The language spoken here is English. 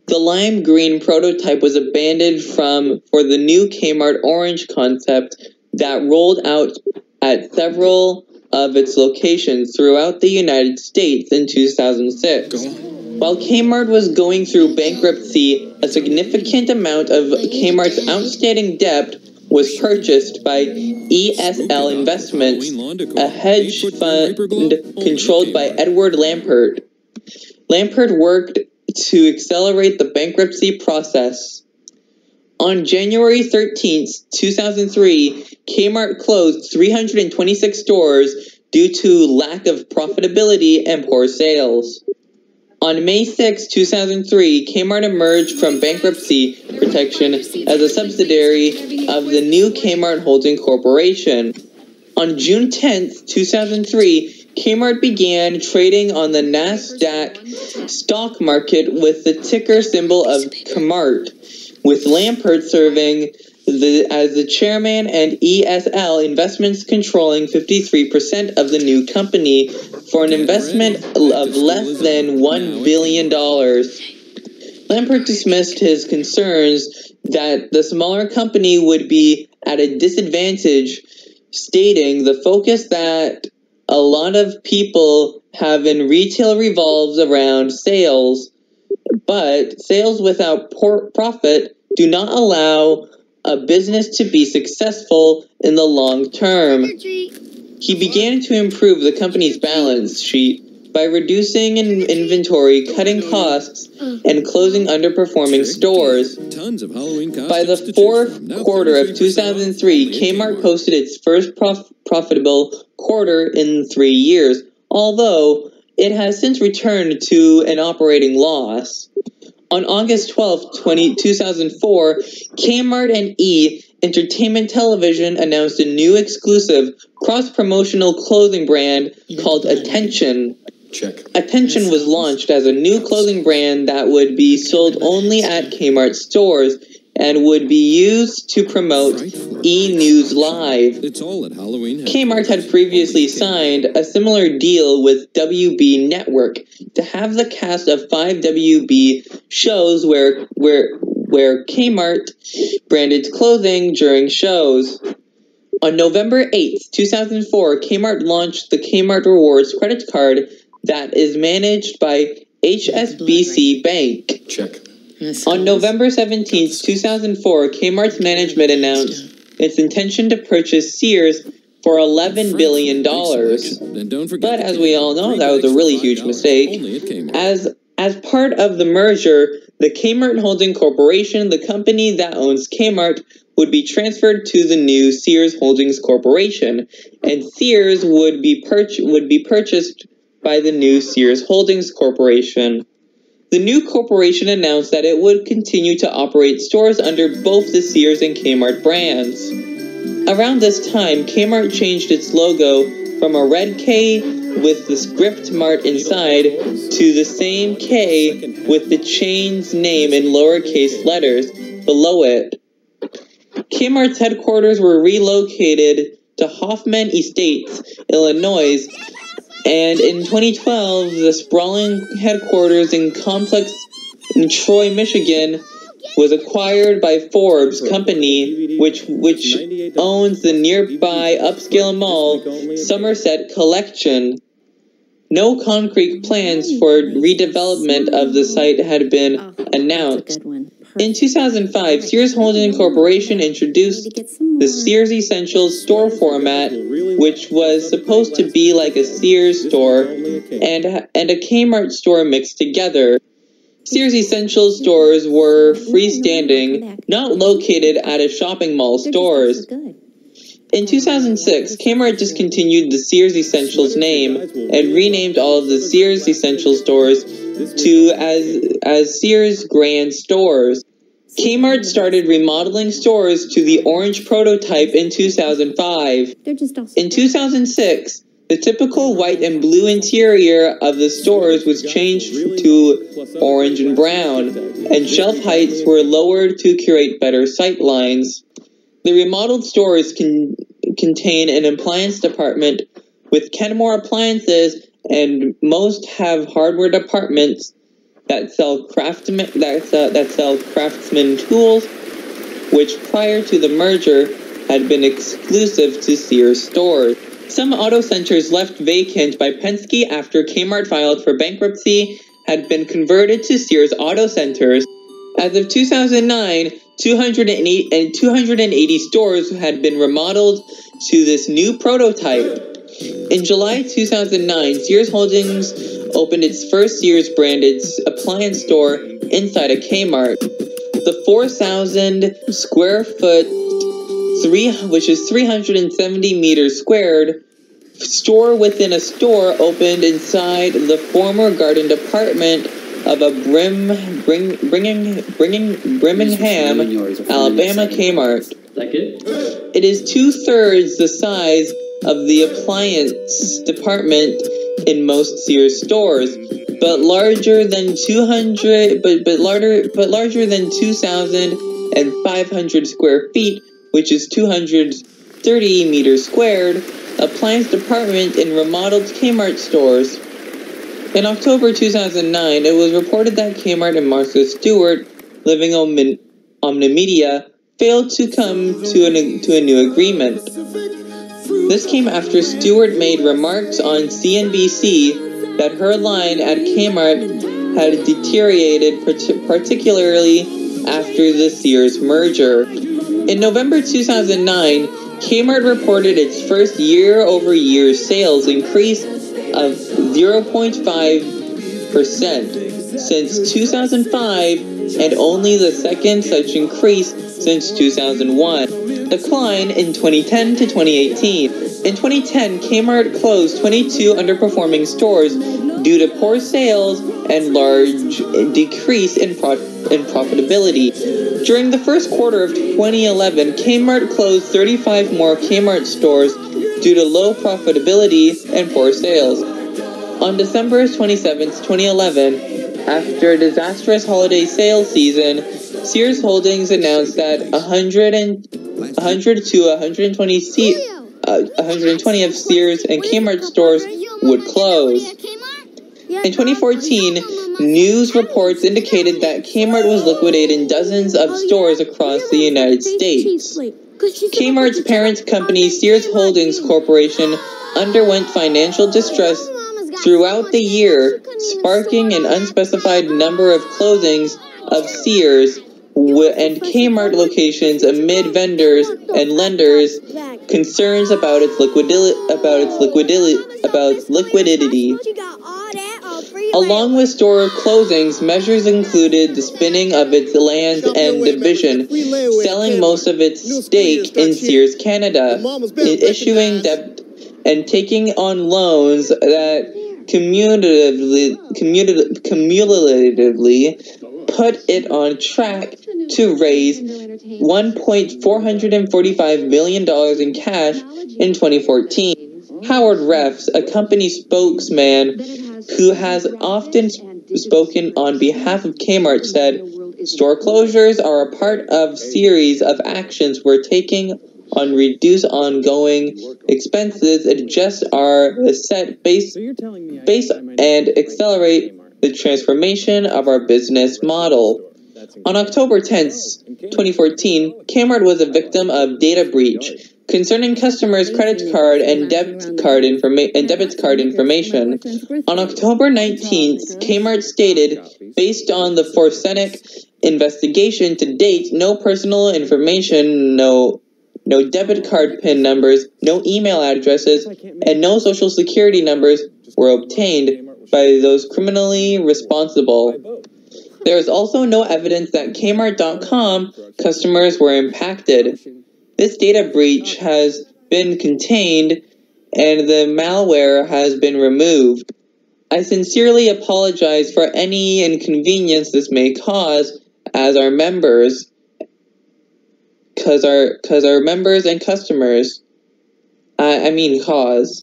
The lime green prototype was abandoned for the new Kmart orange concept that rolled out at several of its locations throughout the United States in 2006. While Kmart was going through bankruptcy, a significant amount of Kmart's outstanding debt was purchased by ESL Investments, a hedge fund controlled by Edward Lampert. Lampert worked to accelerate the bankruptcy process. On January 13, 2003, Kmart closed 326 stores due to lack of profitability and poor sales. On May 6, 2003, Kmart emerged from bankruptcy protection as a subsidiary of the new Kmart Holding Corporation. On June 10, 2003, Kmart began trading on the Nasdaq stock market with the ticker symbol of Kmart, with Lampert serving as the chairman and ESL Investments controlling 53% of the new company for an investment of less than $1 billion. Lampert dismissed his concerns that the smaller company would be at a disadvantage, stating the focus that a lot of people have in retail revolves around sales, but sales without profit do not allow a business to be successful in the long term. He began to improve the company's balance sheet by reducing inventory, cutting costs, and closing underperforming stores. By the fourth quarter of 2003, Kmart posted its first profitable quarter in 3 years, although it has since returned to an operating loss. On August 12, 2004, Kmart and E! Entertainment Television announced a new exclusive cross-promotional clothing brand called Attention. Attention was launched as a new clothing brand that would be sold only at Kmart stores and would be used to promote E! News Live. Kmart had previously signed a similar deal with WB Network to have the cast of 5 WB shows where Kmart branded clothing during shows. On November 8, 2004, Kmart launched the Kmart Rewards credit card that is managed by HSBC Bank. On November 17, 2004, Kmart's management announced its intention to purchase Sears for $11 billion. But as we all know, that was a really huge mistake. As part of the merger, the Kmart Holding Corporation, the company that owns Kmart, would be transferred to the new Sears Holdings Corporation, and Sears would be purchased by the new Sears Holdings Corporation. The new corporation announced that it would continue to operate stores under both the Sears and Kmart brands. Around this time, Kmart changed its logo from a red K with the script Mart inside to the same K with the chain's name in lowercase letters below it. Kmart's headquarters were relocated to Hoffman Estates, Illinois, and in 2012, the sprawling headquarters and complex in Troy, Michigan, was acquired by Forbes Company, which owns the nearby upscale mall, Somerset Collection. No concrete plans for redevelopment of the site had been announced. In 2005, Sears Holdings Corporation introduced the Sears Essentials store format, which was supposed to be like a Sears store and a Kmart store mixed together. Sears Essentials stores were freestanding, not located at a shopping mall stores. In 2006, Kmart discontinued the Sears Essentials name and renamed all of the Sears Essentials stores as Sears Grand Stores. Kmart started remodeling stores to the orange prototype in 2005. In 2006, the typical white and blue interior of the stores was changed to orange and brown, and shelf heights were lowered to create better sight lines. The remodeled stores contain an appliance department with Kenmore appliances, and most have hardware departments that sell craftsman tools, which prior to the merger had been exclusive to Sears stores. Some auto centers left vacant by Penske after Kmart filed for bankruptcy had been converted to Sears auto centers. As of 2009, 280 stores had been remodeled to this new prototype. In July 2009, Sears Holdings opened its first Sears-branded appliance store inside a Kmart. The 4,000 square foot, which is 370 meters squared, store within a store opened inside the former garden department of a Birmingham, Alabama Kmart. It is 2/3 the size of the appliance department in most Sears stores, but larger than 2,500 square feet, which is 230 meters squared, appliance department in remodeled Kmart stores. In October 2009, it was reported that Kmart and Martha Stewart, living on Omnimedia, failed to come to a new agreement. This came after Stewart made remarks on CNBC that her line at Kmart had deteriorated, particularly after the Sears merger. In November 2009, Kmart reported its first year-over-year sales increase of 0.5% since 2005 and only the second such increase since 2001. Decline in 2010 to 2018. In 2010, Kmart closed 22 underperforming stores due to poor sales and large decrease in profitability. During the first quarter of 2011, Kmart closed 35 more Kmart stores due to low profitability and poor sales. On December 27, 2011, after a disastrous holiday sales season, Sears Holdings announced that 100 to 120 of Sears and Kmart stores would close. In 2014, news reports indicated that Kmart was liquidating dozens of stores across the United States. Kmart's parent company, Sears Holdings Corporation, underwent financial distress throughout the year, sparking an unspecified number of closings of Sears and Kmart locations amid vendors and lenders' concerns about its liquidity. Along with store closings, measures included the spinning of its Lands' End division, selling most of its stake in Sears Canada, issuing debt, and taking on loans that cumulatively put it on track to raise $1.445 million in cash in 2014. Howard Refs, a company spokesman who has often spoken on behalf of Kmart, said, "Store closures are a part of a series of actions we're taking on reduce ongoing expenses, adjust our asset base and accelerate the transformation of our business model." On October 10, 2014, Kmart was a victim of data breach concerning customers' credit card and debit card information. On October 19th, Kmart stated, based on the forensic investigation to date, no personal information, no debit card PIN numbers, no email addresses, and no social security numbers were obtained by those criminally responsible. There is also no evidence that Kmart.com customers were impacted. This data breach has been contained and the malware has been removed. I sincerely apologize for any inconvenience this may cause as our members, cause our members and customers, cause.